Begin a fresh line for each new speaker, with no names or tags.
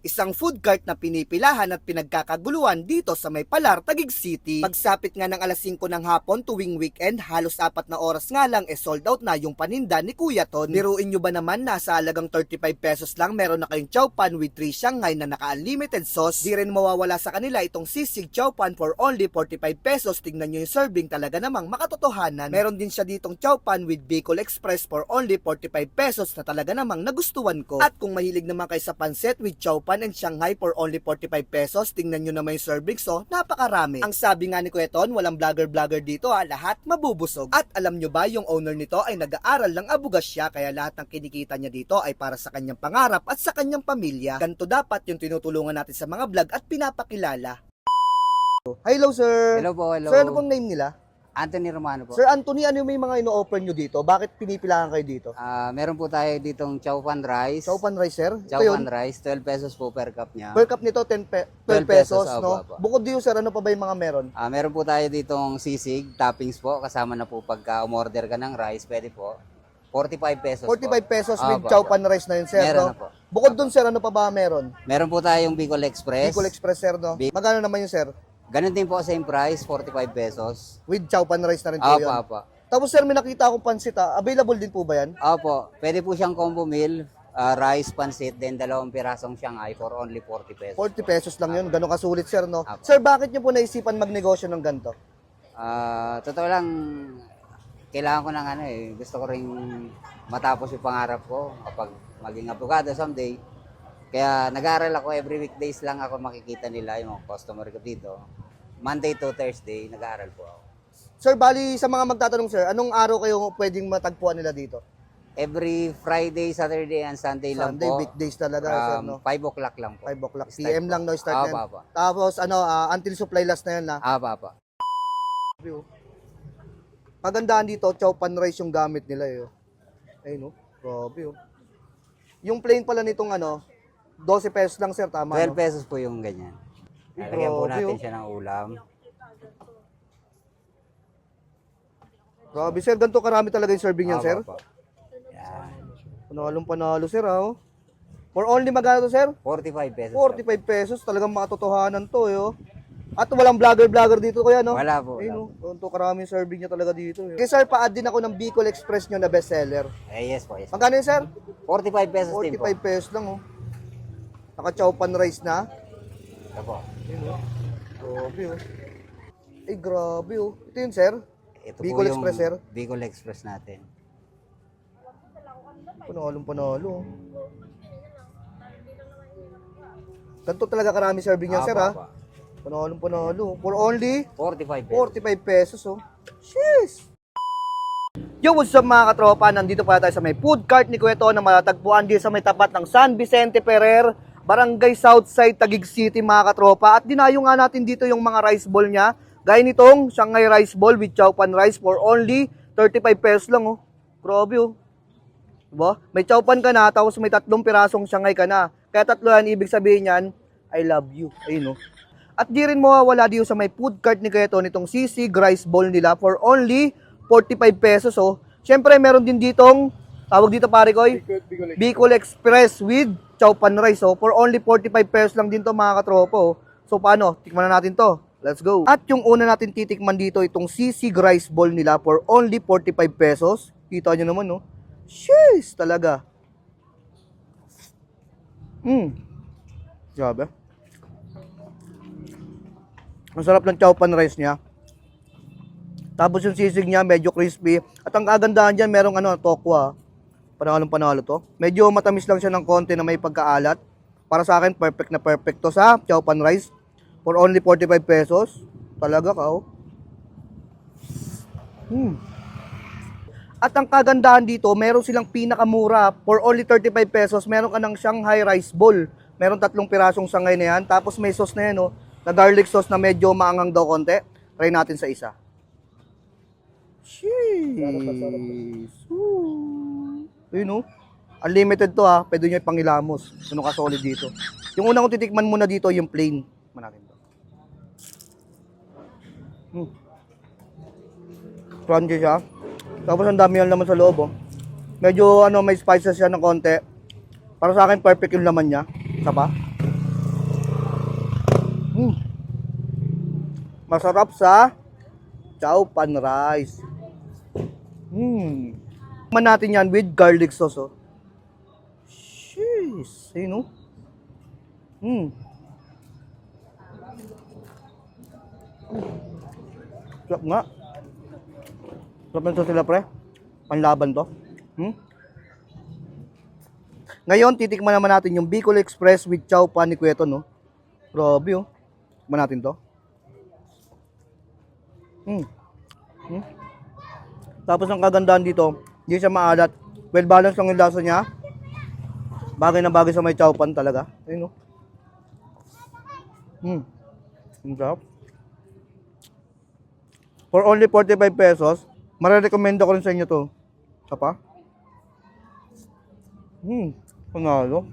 isang food cart na pinipilahan at pinagkakaguluhan dito sa may Palar, Taguig City. Pagsapit nga ng alas 5 ng hapon tuwing weekend, halos 4 na oras nga lang sold out na yung paninda ni Kuya Ton. Biruin nyo ba naman nasa halagang 35 pesos lang meron na kayong chow pan with 3 Shanghai na naka-unlimited sauce. Di rin mawawala sa kanila itong sisig chow pan for only 45 pesos. Tingnan nyo yung serving, talaga namang makatotohanan. Meron din siya ditong chow pan with Bicol Express for only 45 pesos na talaga namang nagustuhan ko. At kung mahilig naman kayo sa pansit with chow pan and Shanghai for only 45 pesos, tingnan nyo naman yung servings, so napakarami. Ang sabi nga ni Kuya Ton, walang vlogger dito lahat mabubusog. At alam nyo ba, yung owner nito ay nag-aaral ng abugasya, kaya lahat ng kinikita niya dito ay para sa kanyang pangarap at sa kanyang pamilya. Ganito dapat yung tinutulungan natin sa mga vlog at pinapakilala. Hello sir!
Hello po, hello.
Sir, ano pong name nila?
Anthony Romano po.
Sir Anthony, ano yung may mga ino-offer nyo dito? Bakit pinipilahan kayo dito?
Meron po tayo ditong chow pan rice.
Chow pan rice, sir?
Chow
Ito yun?
pan rice, 12 pesos po per cup niya.
Per cup nito, 12
12
pesos,
pesos,
no?
opo.
Bukod dito, sir, ano pa ba yung mga meron?
Meron po tayo ditong sisig, toppings po, kasama na po pagka umorder ka ng rice, pwede po. 45 pesos
45
po.
pesos with
Opo,
chow
opo.
pan rice na yun, sir,
Meron
no?
na po.
Bukod dun, sir, ano pa ba meron?
Meron po tayong Bicol Express.
Bicol Express, sir, no? Magkano naman yun, sir?
Ganun din po, same price, 45 pesos.
With chow pan rice na rin po
Opo,
yun.
opo.
Tapos, sir, may nakita akong pansit, available din po ba yan?
Opo, pwede po siyang combo meal, rice, pansit, then 2 pirasong Shanghai for only 40 pesos.
40 pesos lang yun, ganun kasulit, sir, no?
Opo.
Sir, bakit nyo po naisipan magnegosyo ng ganito?
Totoo lang, kailangan ko ng gusto ko ring matapos yung pangarap ko kapag maging abogado someday. Kaya nag-aaral ako every weekdays lang ako makikita nila yung mga customer ko dito. Monday to Thursday, nag-aaral po ako.
Sir, bali sa mga magtatanong, sir, anong araw kayo pwedeng matagpuan nila dito?
Every Friday, Saturday, and Sunday lang
Sunday,
po.
weekdays talaga, sir, no?
5 o'clock lang po.
5 o'clock
Start
PM
po.
lang, no? Start na yan.
Apa.
Tapos, until supply last na yan, na.
Apa.
Kagandahan dito, chow pan rice yung gamit nila, eh. Ayun, no? Grabe, oh. Yung plain pala nitong, 12 pesos lang, sir, tama,
12
no?
pesos po yung ganyan. Lalagyan po
Grabe,
natin
oh.
siya ng ulam.
Grabe, sir, ganito karami talaga yung serving yan, sir.
Apa. Yan.
Panalo, sir, ha, oh. For only magkano to, sir?
45 pesos.
45 pesos, talagang makatotohanan to, eh, oh. At walang vlogger dito, kuya, no?
Wala po.
Ayun, no? Ganito karami yung serving niya talaga dito, eh. Okay, sir, pa-add din ako ng Bicol Express nyo na bestseller.
Yes po, yes.
Magkano yun, sir?
45 pesos din po.
45 pesos lang, oh. Naka-chow pan rice na.
Ito po.
Ayun, oh. Grabe, oh. Eh, grabe, oh. Ito yun, sir.
Ito
Bicol
po yung
Express, sir.
Bicol Express natin.
Panalo. Ganito talaga karami serving yan, sir, ha?
Apa.
Panalo. For only
45 pesos.
45 pesos, oh. Jeez! Yo, what's up mga katropa? Nandito pala tayo sa may food cart ni Kuya Ton na matatagpuan din sa may tapat ng San Vicente Ferrer, Barangay Southside, Taguig City, mga katropa. At dinayo nga natin dito yung mga rice ball niya. Gaya nitong Shanghai rice ball with chow pan rice for only 35 pesos lang, oh. Grabe, oh. Diba? May chow pan ka na, tapos may 3 pirasong Shanghai ka na. Kaya 3 yan, ibig sabihin yan, I love you. Ayun, oh. At di rin mawawala dito sa may food cart ni Kuya Ton itong sisig rice ball nila for only 45 pesos, oh. Siyempre, meron din ditong, tawag dito pare koy, Bicol Express with chow pan rice, oh. For only 45 pesos lang din to, mga katropo, oh. So, paano? Tikman na natin to. Let's go. At yung una natin titikman dito, itong sisig rice ball nila for only 45 pesos. Kita nyo naman, oh. Sheesh, talaga. Grabe. Ang sarap ng chow pan rice niya. Tapos yung sisig niya, medyo crispy. At ang kagandahan dyan, merong tokwa. Panalo to. Medyo matamis lang siya ng konti na may pagkaalat. Para sa akin, perfect na perfect to sa chow pan rice. For only 45 pesos. Talaga ka, oh. At ang kagandahan dito, meron silang pinakamura. For only 35 pesos, meron ka ng Shanghai rice ball. Meron 3 pirasong Shanghai na yan. Tapos may sauce na yan, oh. Na garlic sauce na medyo maangang daw konti. Try natin sa isa. Jeez. Ayun, oh. Unlimited to, ha. Pwede nyo ipangilamos. Ano ka solid dito. Yung unang kong titikman muna dito, yung plain. Tikman natin to. Crunchy siya. Tapos ang dami yan laman sa loob, oh. Medyo may spices siya ng konti. Para sa akin, perfect yung laman niya. Isa pa. Hmm. Masarap sa chow pan rice. Man natin yan with garlic sauce, oh. Jeez. Ayun, oh. Sarap nga. Sarap nito sila, pre. Panlaban to. Ngayon, titikman naman natin yung Bicol Express with chow pan ni Kuya Ton, no? Grabe, oh. Tikman natin to. Tapos ang kagandahan dito, hindi siya maalat. Well balanced lang yung lasa niya. Bagay na bagay sa may chow pan talaga. Ayun, oh. Ang sarap. For only 45 pesos, marirecommend ko rin sa inyo to. Isa pa? Panalo.